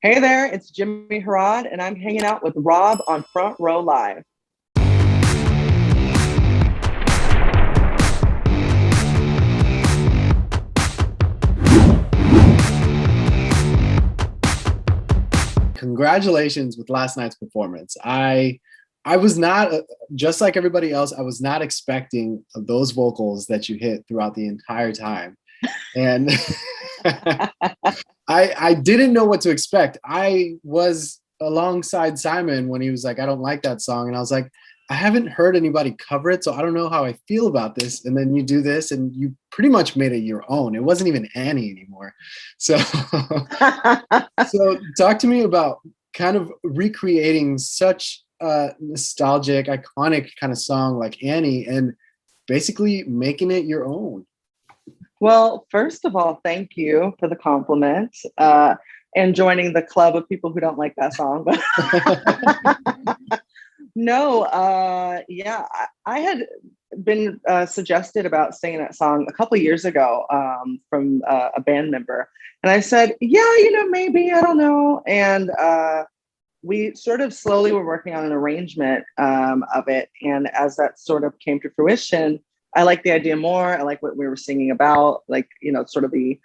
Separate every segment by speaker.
Speaker 1: Hey there, it's Jimmie Herrod, and I'm hanging out with Rob on Front Row Live.
Speaker 2: Congratulations with last night's performance. I was not just like everybody else. I was not expecting those vocals that you hit throughout the entire time, and I didn't know what to expect. I was alongside Simon when he was like, "I don't like that song," and I was like, "I haven't heard anybody cover it, so I don't know how I feel about this." And then you do this, and you pretty much made it your own. It wasn't even Annie anymore. So, so talk to me about kind of recreating such a nostalgic, iconic kind of song like Annie, and basically making it your own.
Speaker 1: Well, first of all, thank you for the compliment and joining the club of people who don't like that song. No, yeah, I had been suggested about singing that song a couple of years ago from a band member. And I said, yeah, maybe, I don't know. And we sort of slowly were working on an arrangement of it. And as that sort of came to fruition, I like the idea more. I like what we were singing about, like, sort of the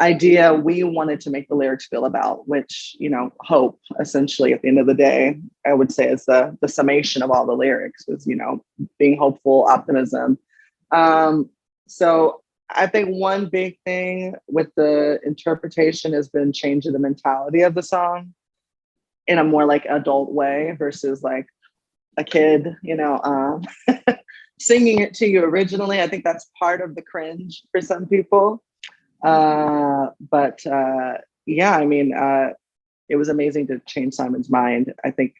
Speaker 1: idea we wanted to make the lyrics feel about, which, hope, essentially, at the end of the day, I would say is the summation of all the lyrics is, being hopeful, optimism. So I think one big thing with the interpretation has been changing the mentality of the song in a more like adult way versus like a kid, singing it to you originally. I think that's part of the cringe for some people. But yeah, I mean, it was amazing to change Simon's mind. I think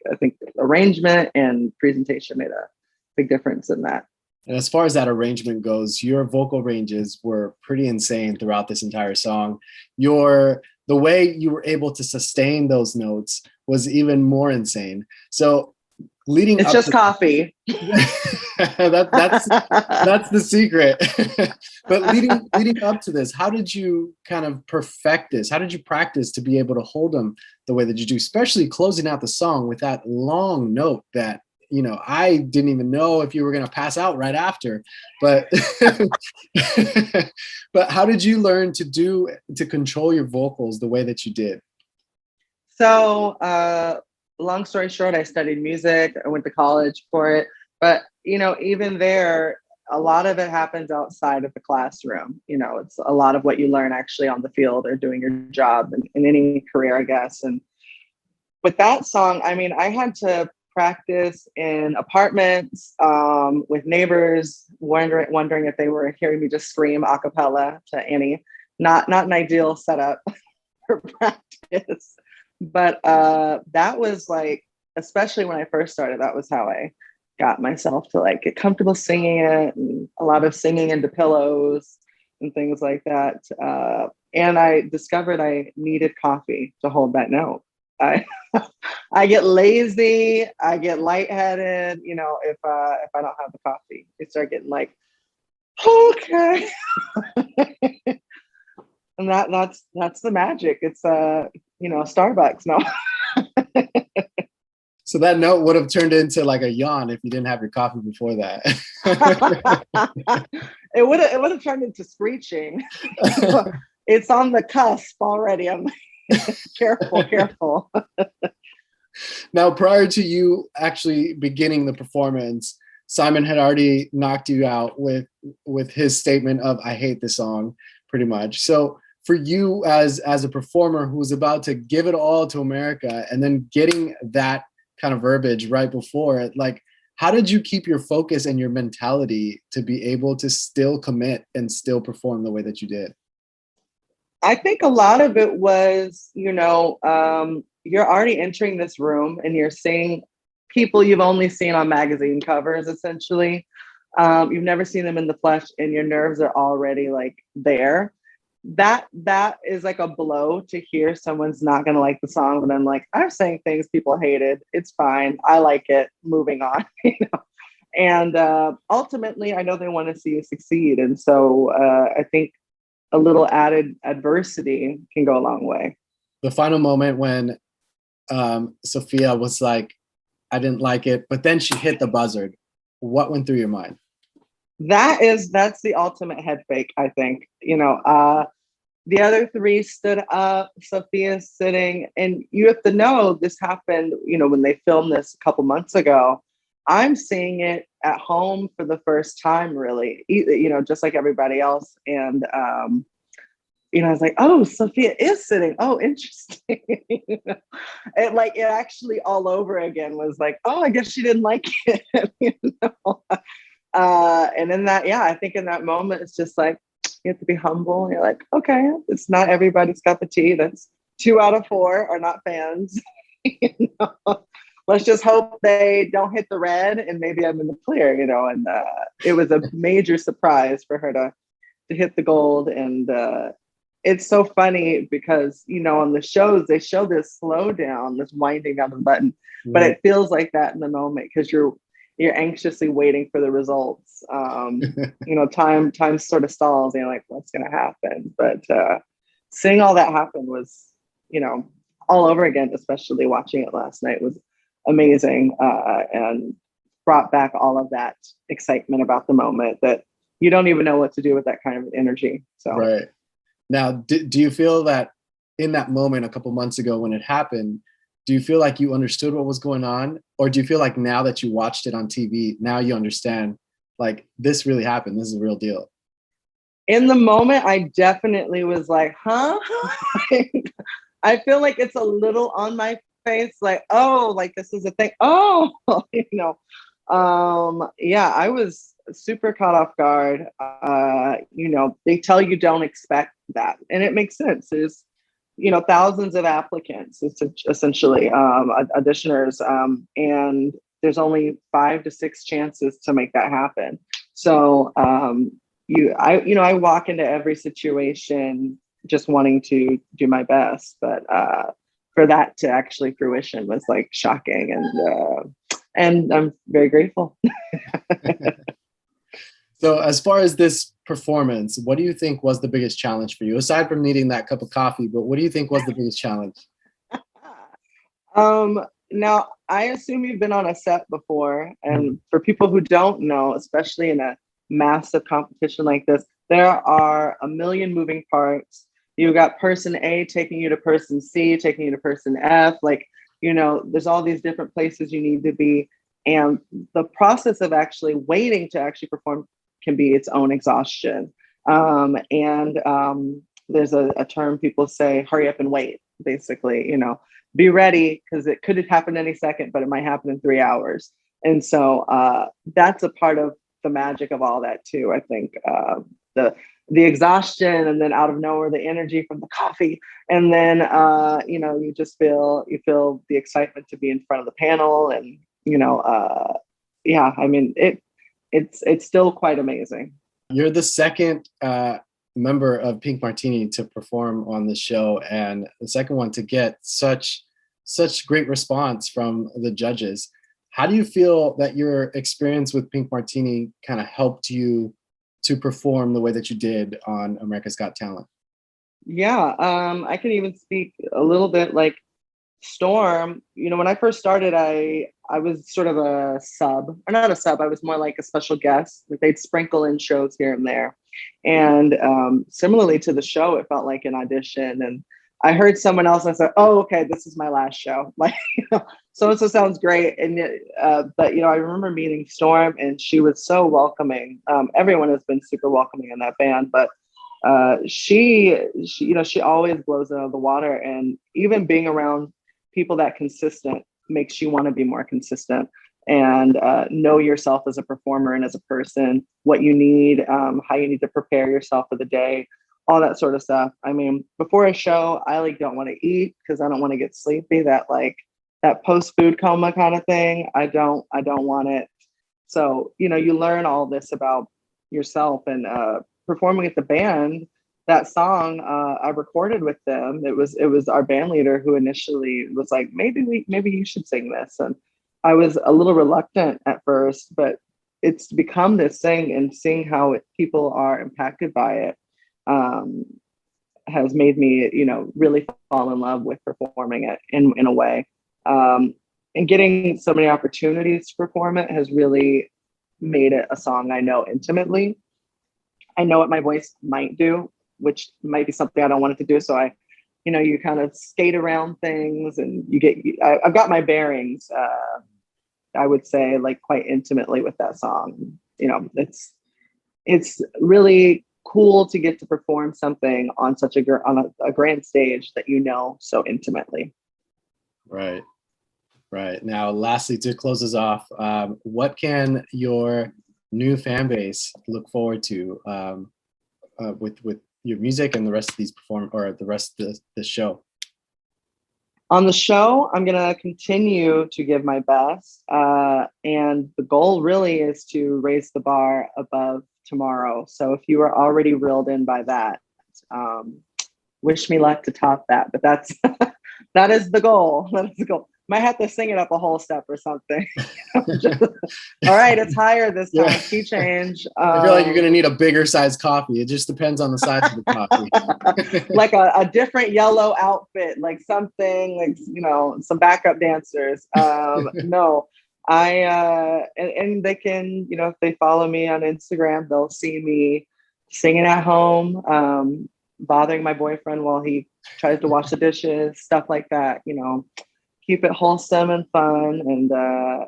Speaker 1: arrangement and presentation made a big difference in that.
Speaker 2: And as far as that arrangement goes, your vocal ranges were pretty insane throughout this entire song. The way you were able to sustain those notes was even more insane. So leading
Speaker 1: it's
Speaker 2: up
Speaker 1: just
Speaker 2: to
Speaker 1: coffee.
Speaker 2: that's the secret. But leading up to this, how did you kind of perfect this? How did you practice to be able to hold them the way that you do, especially closing out the song with that long note that, I didn't even know if you were going to pass out right after, but but how did you learn to control your vocals the way that you did?
Speaker 1: So long story short, I studied music. I went to college for it. But, even there, a lot of it happens outside of the classroom. It's a lot of what you learn actually on the field or doing your job in any career, I guess. And with that song, I mean, I had to practice in apartments with neighbors, wondering if they were hearing me just scream a cappella to Annie. Not an ideal setup for practice. But that was like, especially when I first started, that was how I got myself to like get comfortable singing it, and a lot of singing into pillows and things like that. And I discovered I needed coffee to hold that note. I get lazy, I get lightheaded, if I don't have the coffee. I start getting like, okay. And that's the magic. It's Starbucks. No.
Speaker 2: So that note would have turned into like a yawn if you didn't have your coffee before that.
Speaker 1: It would have turned into screeching. It's on the cusp already. I'm like, careful.
Speaker 2: Now, prior to you actually beginning the performance, Simon had already knocked you out with his statement of "I hate this song," pretty much. So for you as a performer who was about to give it all to America and then getting that kind of verbiage right before it, like, how did you keep your focus and your mentality to be able to still commit and still perform the way that you did?
Speaker 1: I think a lot of it was, you're already entering this room and you're seeing people you've only seen on magazine covers, essentially. You've never seen them in the flesh, and your nerves are already like there. That is like a blow to hear someone's not going to like the song, but I'm like, I'm saying things people hated. It's fine. I like it. Moving on. And ultimately, I know they want to see you succeed. And so I think a little added adversity can go a long way.
Speaker 2: the final moment when Sophia was like, I didn't like it, but then she hit the buzzer. What went through your mind?
Speaker 1: That's the ultimate head fake, I think. The other three stood up, Sophia's sitting, and you have to know this happened, when they filmed this a couple months ago. I'm seeing it at home for the first time, really, just like everybody else. And, I was like, oh, Sophia is sitting. Oh, interesting. It actually all over again was like, oh, I guess she didn't like it. And in that, I think in that moment, it's just like, you have to be humble. You're like, okay, it's not everybody's cup of tea. That's 2 out of 4 are not fans. Let's just hope they don't hit the red and maybe I'm in the clear, and it was a major surprise for her to hit the gold. And it's so funny because, on the shows, they show this slowdown, this winding down the button, but it feels like that in the moment because you're anxiously waiting for the results. Time sort of stalls and you're like, what's going to happen? But seeing all that happen was, all over again, especially watching it last night was amazing and brought back all of that excitement about the moment that you don't even know what to do with that kind of energy. So,
Speaker 2: right. Now, do you feel that in that moment a couple months ago when it happened, do you feel like you understood what was going on? Or do you feel like now that you watched it on TV, now you understand, like, this really happened, this is a real deal?
Speaker 1: In the moment, I definitely was like, huh? I feel like it's a little on my face, like, oh, like this is a thing. Oh, I was super caught off guard. They tell you don't expect that. And it makes sense. There's, thousands of applicants, it's essentially auditioners. And there's only 5 to 6 chances to make that happen. So I walk into every situation just wanting to do my best, but for that to actually fruition was like shocking, and I'm very grateful.
Speaker 2: So as far as this performance, what do you think was the biggest challenge for you, aside from needing that cup of coffee? But what do you think was the biggest challenge?
Speaker 1: Now I assume you've been on a set before, and for people who don't know, especially in a massive competition like this, there are a million moving parts. You got person A taking you to person C, taking you to person F. There's all these different places you need to be. And the process of actually waiting to actually perform can be its own exhaustion. There's a term people say, hurry up and wait, basically, be ready because it could happen any second, but it might happen in 3 hours. And so that's a part of the magic of all that too. I think the exhaustion, and then out of nowhere the energy from the coffee, and then you just feel the excitement to be in front of the panel, and it's still quite amazing.
Speaker 2: You're the second member of Pink Martini to perform on the show, and the second one to get such great response from the judges. How do you feel that your experience with Pink Martini kind of helped you to perform the way that you did on America's Got Talent?
Speaker 1: Yeah, I can even speak a little bit like Storm. When I first started, I was sort of a sub, or not a sub. I was more like a special guest. Like they'd sprinkle in shows here and there, and similarly to the show, it felt like an audition. And I heard someone else, and I said, "Oh, okay, this is my last show." Like, so sounds great. And but I remember meeting Storm, and she was so welcoming. Everyone has been super welcoming in that band, but she always blows it out of the water. And even being around people that consistent makes you want to be more consistent and know yourself as a performer and as a person, what you need, how you need to prepare yourself for the day, all that sort of stuff. I mean, before a show, I don't want to eat because I don't want to get sleepy. That post food coma kind of thing. I don't want it. So, you learn all this about yourself, and performing with the band. That song I recorded with them. It was our band leader who initially was like, maybe you should sing this. And I was a little reluctant at first, but it's become this thing, and seeing how people are impacted by it. has made me, you know, really fall in love with performing it in a way. And getting so many opportunities to perform it has really made it a song I know intimately. I know what my voice might do, which might be something I don't want it to do. So I, you know, you kind of skate around things and I've got my bearings, I would say, like, quite intimately with that song. You know, it's really cool to get to perform something on such on a grand stage that you know so intimately.
Speaker 2: Right. Right. Now, lastly, to close us off, what can your new fan base look forward to with your music and the rest of these the rest of the show?
Speaker 1: On the show, I'm going to continue to give my best. And the goal really is to raise the bar above tomorrow. So if you are already reeled in by that, wish me luck to top that. But that's that is the goal. That is the goal. Might have to sing it up a whole step or something. Just, all right, it's higher this time. Yeah. Key change.
Speaker 2: I feel like you're going to need a bigger size coffee. It just depends on the size of the coffee.
Speaker 1: Like a different yellow outfit, like something like, you know, some backup dancers. No, and they can, you know, if they follow me on Instagram, they'll see me singing at home, bothering my boyfriend while he tries to wash the dishes, stuff like that, you know. Keep it wholesome and fun. And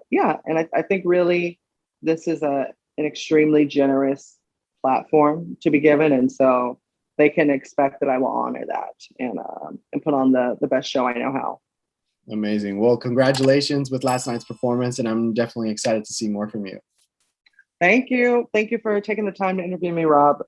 Speaker 1: yeah, and I think really this is an extremely generous platform to be given. And so they can expect that I will honor that and put on the best show I know how.
Speaker 2: Amazing. Well, congratulations with last night's performance. And I'm definitely excited to see more from you.
Speaker 1: Thank you. Thank you for taking the time to interview me, Rob.